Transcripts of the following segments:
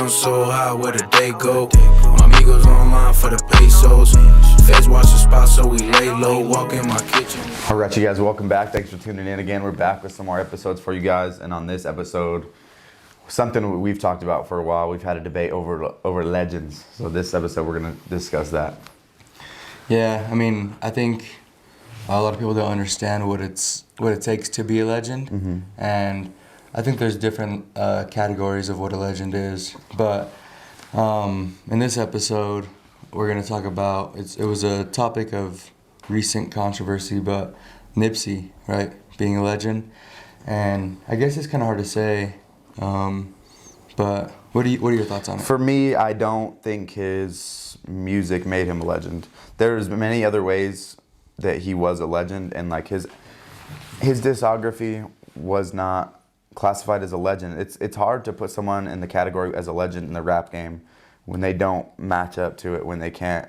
I'm so high, where the day go? My amigos online for the pesos. Feds watch the spot, so we lay low. Walk in my kitchen. All right, you guys, welcome back. Thanks for tuning in again. We're back with some more episodes for you guys. And on this episode, something we've talked about for a while, we've had a debate over legends. So this episode, we're going to discuss that. Yeah, I mean, I think a lot of people don't understand what it takes to be a legend. Mm-hmm. And I think there's different categories of what a legend is. But in this episode, we're going to talk about, it was a topic of recent controversy, but Nipsey, right, being a legend. And I guess it's kind of hard to say, but what are your thoughts on it? For me, I don't think his music made him a legend. There's many other ways that he was a legend, and like his discography was not classified as a legend. It's hard to put someone in the category as a legend in the rap game when they don't match up to it, when they can't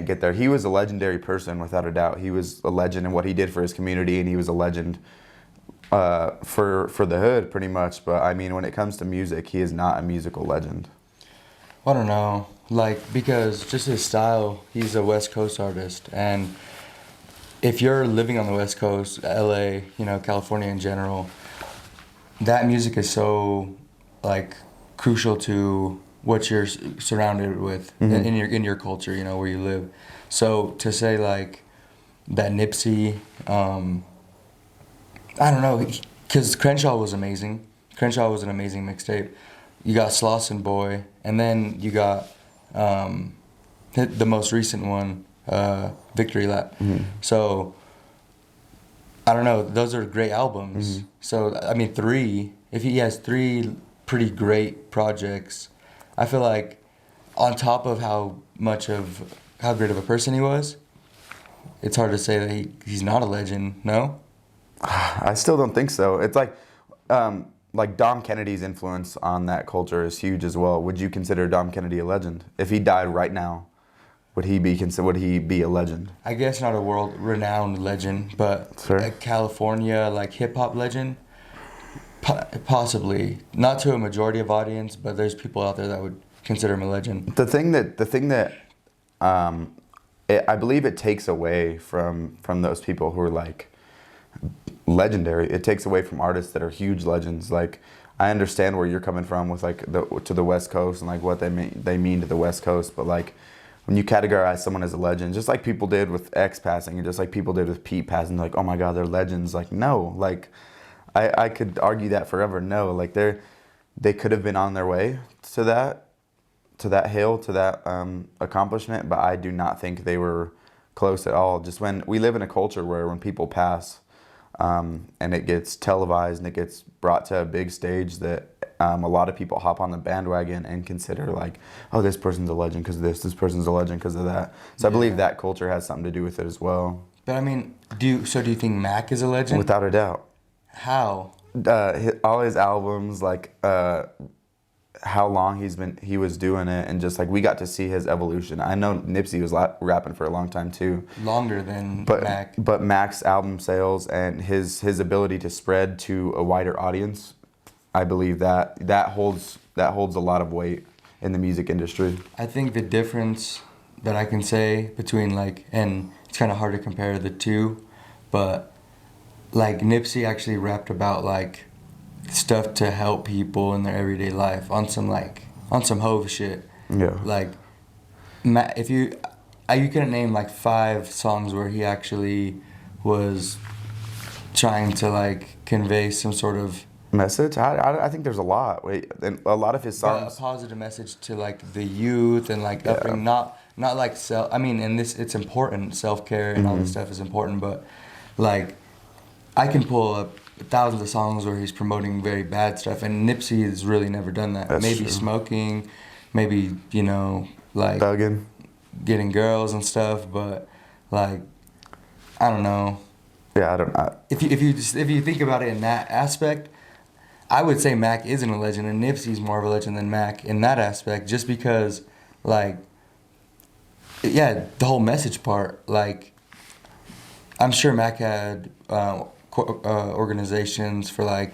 get there. He was a legendary person without a doubt. He was a legend in what he did for his community, and he was a legend for the hood pretty much. But I mean, when it comes to music, he is not a musical legend. I don't know, because just his style, he's a West Coast artist, and if you're living on the West Coast, LA, California in general, that music is so crucial to what you're surrounded with in your culture, where you live. So to say that Nipsey, I don't know, because Crenshaw was amazing. Crenshaw was an amazing mixtape. You got Slauson Boy, and then you got the most recent one, Victory Lap. Mm-hmm. So I don't know, those are great albums. Mm-hmm. So I mean, if he has three pretty great projects, I feel like on top of how great of a person he was, it's hard to say that he's not a legend. No? I still don't think so. It's like Dom Kennedy's influence on that culture is huge as well. Would you consider Dom Kennedy a legend? If he died right now, would he be a legend? I guess not a world-renowned legend, but sure. A California hip-hop legend, possibly. Not to a majority of audience, but there's people out there that would consider him a legend. The thing that I believe it takes away from those people who are legendary. It takes away from artists that are huge legends. I understand where you're coming from with to the West Coast and what they mean to the West Coast, but when you categorize someone as a legend, just like people did with X passing, and just like people did with Pete passing, oh my God, they're legends. No, I could argue that forever. No, they could have been on their way to that hill, to that accomplishment, but I do not think they were close at all. Just when we live in a culture where when people pass, and it gets televised and it gets brought to a big stage, that a lot of people hop on the bandwagon and consider oh, this person's a legend because of this person's a legend because of that. So I believe that culture has something to do with it as well. But I mean, do you think Mac is a legend? Without a doubt. How? All his albums, how long he was doing it, and just we got to see his evolution. I know Nipsey was rapping for a long time too. Longer than Mac. But Mac's album sales and his ability to spread to a wider audience, I believe that holds a lot of weight in the music industry. I think the difference that I can say between and it's kind of hard to compare the two, but Nipsey actually rapped about stuff to help people in their everyday life on some Hove shit. Yeah. If you couldn't name 5 songs where he actually was trying to convey some sort of message. I think there's a lot. A lot of his songs. A positive message to the youth and upbringing. Not self. I mean, and it's important. Self-care and all this stuff is important, but I can pull up thousands of songs where he's promoting very bad stuff, and Nipsey has really never done that. That's maybe true. Smoking, maybe thugging, getting girls and stuff, but I don't know. Yeah, I don't know. If you think about it in that aspect, I would say Mac isn't a legend, and Nipsey's more of a legend than Mac in that aspect, just because the whole message part. I'm sure Mac had organizations for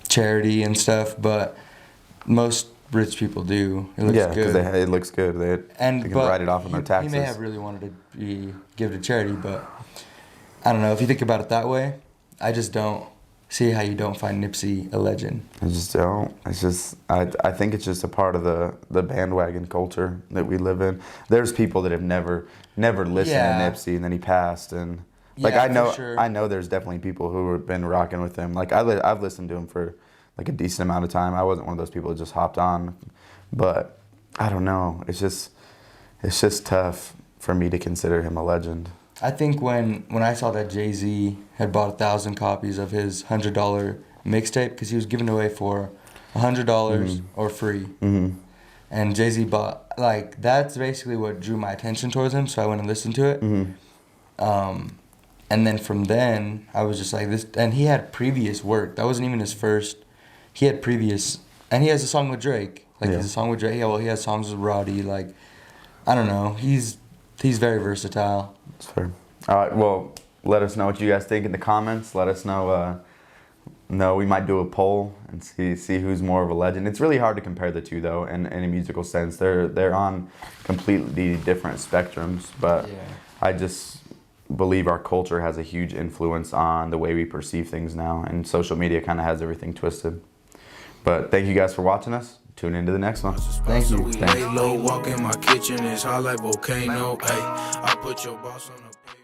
charity and stuff, but most rich people do. It looks Yeah, good. because it looks good. They can write it off on their taxes. He may have really wanted to give to charity, but I don't know. If you think about it that way, I just don't see how you don't find Nipsey a legend. I just don't. It's just I think it's just a part of the bandwagon culture that we live in. There's people that have never listened to Nipsey, and then he passed, and like Yeah, I know for sure. I know there's definitely people who have been rocking with him. Like I've listened to him for like a decent amount of time. I wasn't one of those people that just hopped on, but I don't know. It's just tough for me to consider him a legend. I think when I saw that Jay-Z had bought 1,000 copies of his $100 mixtape, because he was giving away for $100 or free, and Jay-Z bought, like, that's basically what drew my attention towards him, so I went and listened to it. And then from then, I was just like, this, and he had previous work. That wasn't even his first. He had previous, and he has a song with Drake. Like, Yeah. he's a song with Drake. Yeah, well, he has songs with Roddy. Like, I don't know. He's very versatile. That's fair. All right. Well, let us know what you guys think in the comments. Let us know. We might do a poll and see who's more of a legend. It's really hard to compare the two, though, in a musical sense. They're on completely different spectrums. But Yeah. I just believe our culture has a huge influence on the way we perceive things now, and social media kind of has everything twisted. But thank you guys for watching us. Tune into the next one. Thank you. So we lay low, walk in my kitchen, it's hot like volcano. Ay, I put your boss on the payroll.